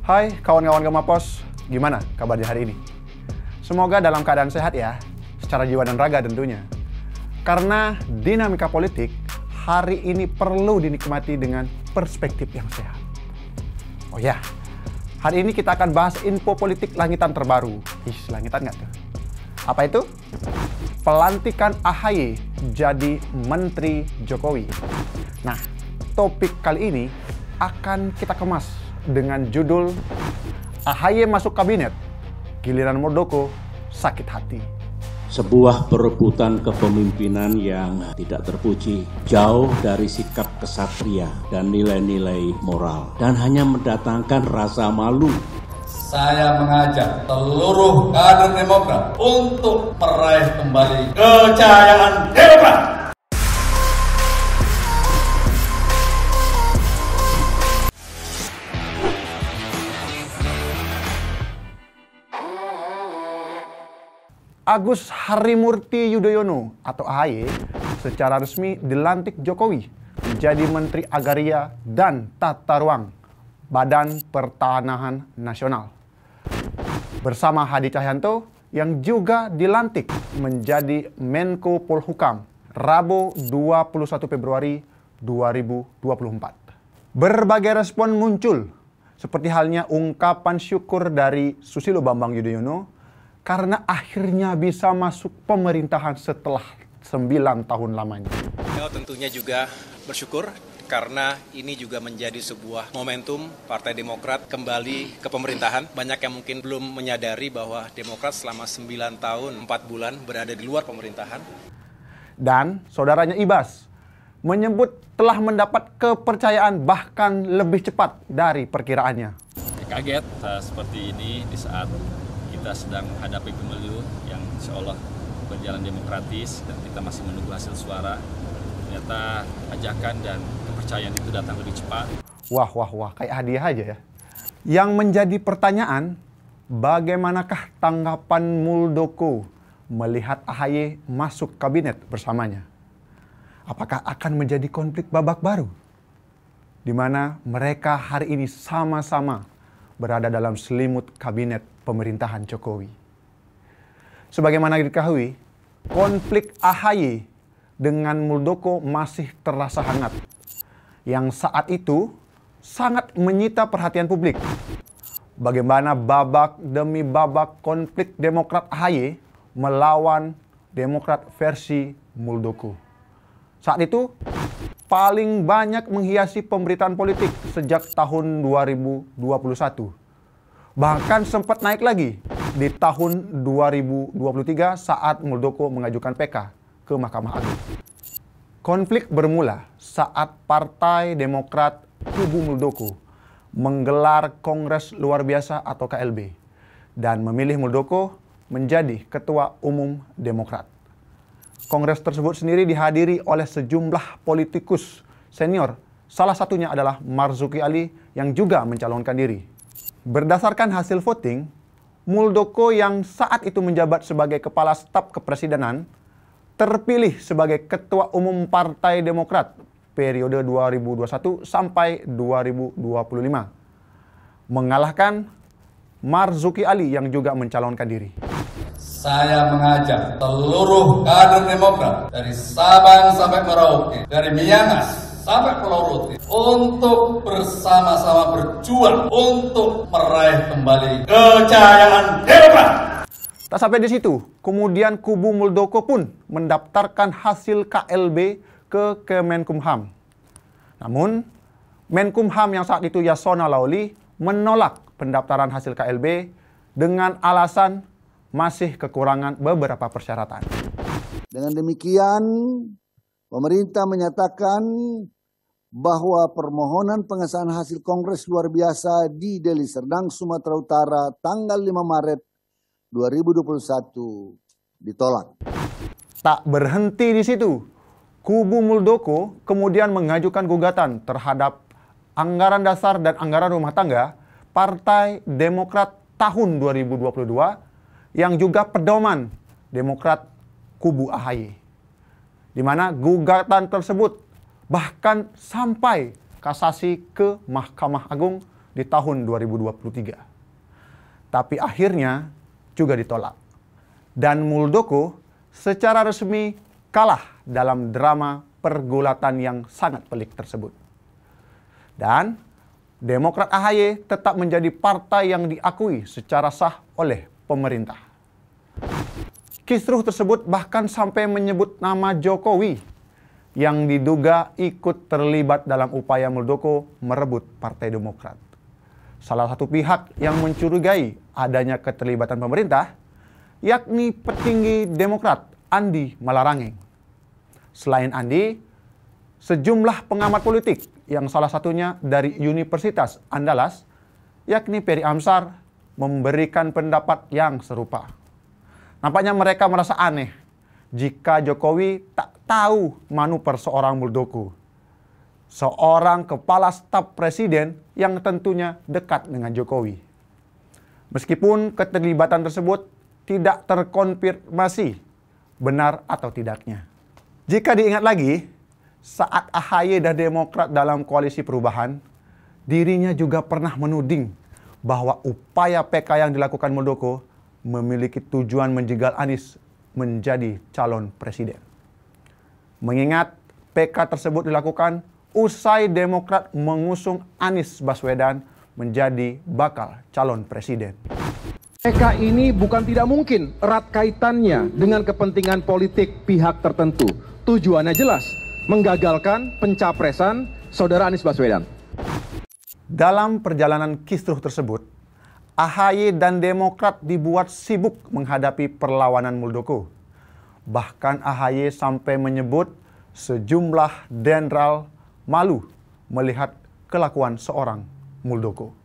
Hai kawan-kawan Gemapos, gimana kabarnya hari ini? Semoga dalam keadaan sehat ya, secara jiwa dan raga tentunya. Karena dinamika politik hari ini perlu dinikmati dengan perspektif yang sehat. Oh ya, hari ini kita akan bahas info politik langitan terbaru. Langitan nggak tuh? Apa itu? Pelantikan AHY jadi Menteri Jokowi. Nah, topik kali ini akan kita kemas dengan judul AHY masuk kabinet, giliran Muldoko sakit hati. Sebuah perebutan kepemimpinan yang tidak terpuji, jauh dari sikap kesatria dan nilai-nilai moral, dan hanya mendatangkan rasa malu. Saya mengajak seluruh kader Demokrat untuk meraih kembali kejayaan Demokrat. Agus Harimurti Yudhoyono atau AHY secara resmi dilantik Jokowi menjadi Menteri Agraria dan Tata Ruang Badan Pertanahan Nasional. Bersama Hadi Cahyanto yang juga dilantik menjadi Menko Polhukam Rabu 21 Februari 2024. Berbagai respon muncul seperti halnya ungkapan syukur dari Susilo Bambang Yudhoyono karena akhirnya bisa masuk pemerintahan setelah 9 tahun lamanya. Tentunya juga bersyukur karena ini juga menjadi sebuah momentum Partai Demokrat kembali ke pemerintahan. Banyak yang mungkin belum menyadari bahwa Demokrat selama 9 tahun 4 bulan berada di luar pemerintahan. Dan saudaranya Ibas menyebut telah mendapat kepercayaan bahkan lebih cepat dari perkiraannya. Kaget seperti ini di saat kita sedang menghadapi pemilu yang insya Allah berjalan demokratis dan kita masih menunggu hasil suara. Ternyata ajakan dan kepercayaan itu datang lebih cepat. Wah, kayak hadiah aja ya. Yang menjadi pertanyaan, bagaimanakah tanggapan Muldoko melihat AHY masuk kabinet bersamanya? Apakah akan menjadi konflik babak baru? Di mana mereka hari ini sama-sama berada dalam selimut kabinet pemerintahan Jokowi. Sebagaimana diketahui, konflik AHY dengan Muldoko masih terasa hangat, yang saat itu sangat menyita perhatian publik. Bagaimana babak demi babak konflik Demokrat AHY melawan Demokrat versi Muldoko. Saat itu paling banyak menghiasi pemberitaan politik sejak tahun 2021. Bahkan sempat naik lagi di tahun 2023 saat Muldoko mengajukan PK ke Mahkamah Agung. Konflik bermula saat Partai Demokrat kubu Muldoko menggelar Kongres Luar Biasa atau KLB dan memilih Muldoko menjadi Ketua Umum Demokrat. Kongres tersebut sendiri dihadiri oleh sejumlah politikus senior, salah satunya adalah Marzuki Ali yang juga mencalonkan diri. Berdasarkan hasil voting, Muldoko yang saat itu menjabat sebagai Kepala Staf Kepresidenan terpilih sebagai Ketua Umum Partai Demokrat periode 2021 sampai 2025. Mengalahkan Marzuki Ali yang juga mencalonkan diri. Saya mengajak seluruh kader Demokrat dari Sabang sampai Merauke, dari Miangas sampai Pulau Rote untuk bersama-sama berjuang untuk meraih kembali kejayaan Demokrat. Tak sampai di situ, kemudian kubu Muldoko pun mendaftarkan hasil KLB ke Kemenkumham. Namun, Menkumham yang saat itu Yasona Laoli menolak pendaftaran hasil KLB dengan alasan masih kekurangan beberapa persyaratan. Dengan demikian, pemerintah menyatakan bahwa permohonan pengesahan hasil Kongres Luar Biasa di Deli Serdang, Sumatera Utara tanggal 5 Maret 2021 ditolak. Tak berhenti di situ, kubu Muldoko kemudian mengajukan gugatan terhadap anggaran dasar dan anggaran rumah tangga Partai Demokrat tahun 2022 yang juga pedoman Demokrat kubu AHY. Di mana gugatan tersebut bahkan sampai kasasi ke Mahkamah Agung di tahun 2023. Tapi akhirnya juga ditolak. Dan Muldoko secara resmi kalah dalam drama pergulatan yang sangat pelik tersebut. Dan Demokrat AHY tetap menjadi partai yang diakui secara sah oleh pemerintah. Kisruh tersebut bahkan sampai menyebut nama Jokowi yang diduga ikut terlibat dalam upaya Muldoko merebut Partai Demokrat. Salah satu pihak yang mencurigai adanya keterlibatan pemerintah yakni petinggi Demokrat Andi Malarangeng. Selain Andi, sejumlah pengamat politik yang salah satunya dari Universitas Andalas, yakni Ferry Amsar, memberikan pendapat yang serupa. Nampaknya mereka merasa aneh jika Jokowi tak tahu manuver seorang Muldoko, seorang kepala staf presiden yang tentunya dekat dengan Jokowi. Meskipun keterlibatan tersebut tidak terkonfirmasi benar atau tidaknya. Jika diingat lagi, saat AHY dan Demokrat dalam koalisi perubahan, dirinya juga pernah menuding bahwa upaya PK yang dilakukan Muldoko memiliki tujuan menjegal Anies menjadi calon presiden. Mengingat PK tersebut dilakukan usai Demokrat mengusung Anies Baswedan menjadi bakal calon presiden. PK ini bukan tidak mungkin erat kaitannya dengan kepentingan politik pihak tertentu. Tujuannya jelas, menggagalkan pencapresan Saudara Anies Baswedan. Dalam perjalanan kisruh tersebut, AHY dan Demokrat dibuat sibuk menghadapi perlawanan Muldoko. Bahkan AHY sampai menyebut sejumlah jenderal malu melihat kelakuan seorang Muldoko.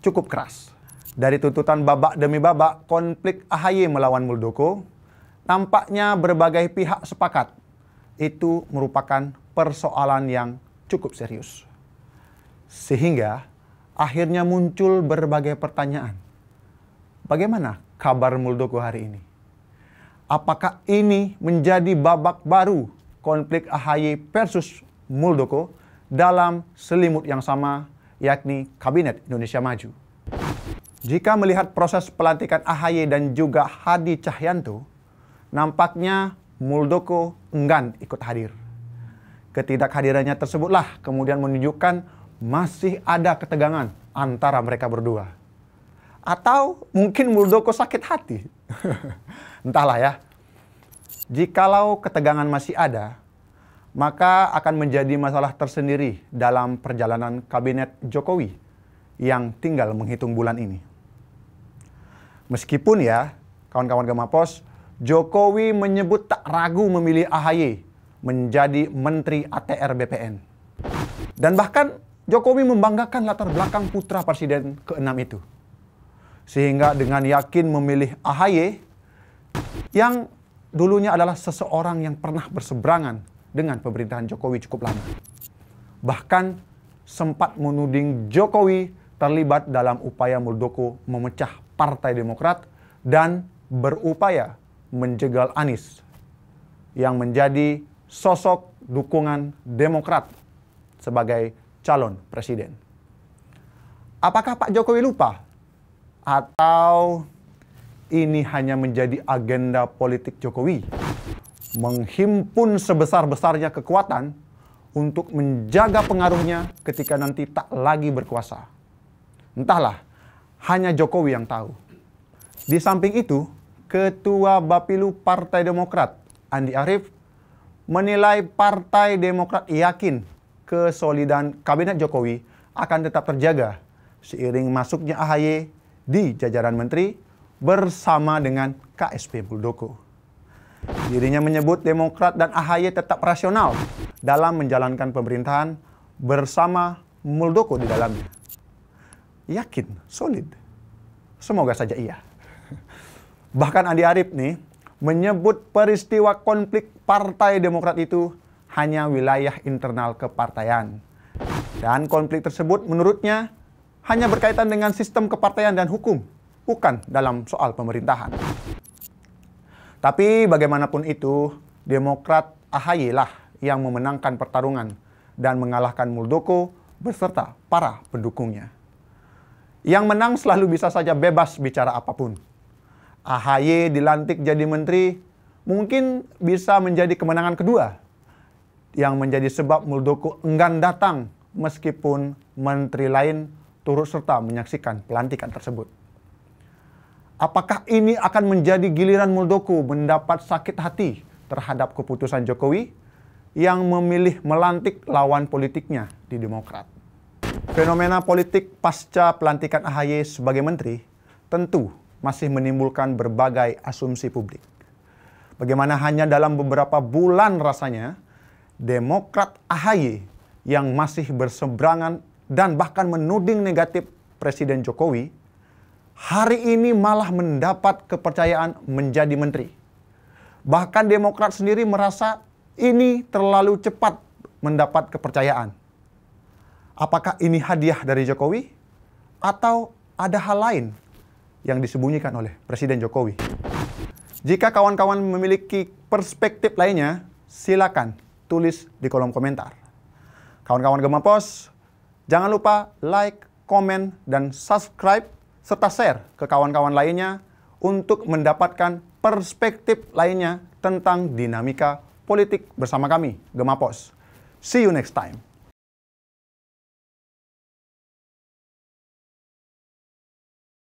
Cukup keras. Dari tuntutan babak demi babak konflik AHY melawan Muldoko, nampaknya berbagai pihak sepakat itu merupakan persoalan yang cukup serius. Sehingga akhirnya muncul berbagai pertanyaan. Bagaimana kabar Muldoko hari ini? Apakah ini menjadi babak baru konflik AHY versus Muldoko dalam selimut yang sama, yakni Kabinet Indonesia Maju? Jika melihat proses pelantikan AHY dan juga Hadi Cahyanto, nampaknya Muldoko enggan ikut hadir. Ketidakhadirannya tersebutlah kemudian menunjukkan masih ada ketegangan antara mereka berdua. Atau mungkin Muldoko sakit hati. Entahlah ya. Jikalau ketegangan masih ada, maka akan menjadi masalah tersendiri dalam perjalanan kabinet Jokowi yang tinggal menghitung bulan ini. Meskipun ya, kawan-kawan Gemapos, Jokowi menyebut tak ragu memilih AHY menjadi Menteri ATR BPN. Dan bahkan Jokowi membanggakan latar belakang putra Presiden ke-6 itu. Sehingga dengan yakin memilih AHY yang dulunya adalah seseorang yang pernah berseberangan dengan pemerintahan Jokowi cukup lama. Bahkan sempat menuding Jokowi terlibat dalam upaya Muldoko memecah Partai Demokrat dan berupaya menjegal Anies yang menjadi sosok dukungan Demokrat sebagai calon presiden. Apakah Pak Jokowi lupa? Atau ini hanya menjadi agenda politik Jokowi? Menghimpun sebesar-besarnya kekuatan untuk menjaga pengaruhnya ketika nanti tak lagi berkuasa. Entahlah, hanya Jokowi yang tahu. Di samping itu, Ketua Bapilu Partai Demokrat, Andi Arief, menilai Partai Demokrat yakin kesolidan Kabinet Jokowi akan tetap terjaga seiring masuknya AHY di jajaran menteri bersama dengan KSP Muldoko. Dirinya menyebut Demokrat dan AHY tetap rasional dalam menjalankan pemerintahan bersama Muldoko di dalamnya. Yakin, solid. Semoga saja iya. Bahkan Andi Arief nih menyebut peristiwa konflik Partai Demokrat itu hanya wilayah internal kepartaian. Dan konflik tersebut menurutnya hanya berkaitan dengan sistem kepartaian dan hukum, bukan dalam soal pemerintahan. Tapi bagaimanapun itu, Demokrat AHY lah yang memenangkan pertarungan dan mengalahkan Muldoko beserta para pendukungnya. Yang menang selalu bisa saja bebas bicara apapun. AHY dilantik jadi menteri mungkin bisa menjadi kemenangan kedua yang menjadi sebab Muldoko enggan datang meskipun menteri lain turut serta menyaksikan pelantikan tersebut. Apakah ini akan menjadi giliran Muldoko mendapat sakit hati terhadap keputusan Jokowi yang memilih melantik lawan politiknya di Demokrat? Fenomena politik pasca pelantikan AHY sebagai menteri tentu masih menimbulkan berbagai asumsi publik. Bagaimana hanya dalam beberapa bulan rasanya, Demokrat AHY yang masih berseberangan dan bahkan menuding negatif Presiden Jokowi, hari ini malah mendapat kepercayaan menjadi menteri. Bahkan Demokrat sendiri merasa ini terlalu cepat mendapat kepercayaan. Apakah ini hadiah dari Jokowi? Atau ada hal lain yang disembunyikan oleh Presiden Jokowi? Jika kawan-kawan memiliki perspektif lainnya, silakan tulis di kolom komentar. Kawan-kawan Gema Pos, jangan lupa like, komen, dan subscribe, serta share ke kawan-kawan lainnya untuk mendapatkan perspektif lainnya tentang dinamika politik bersama kami, Gema Pos. See you next time.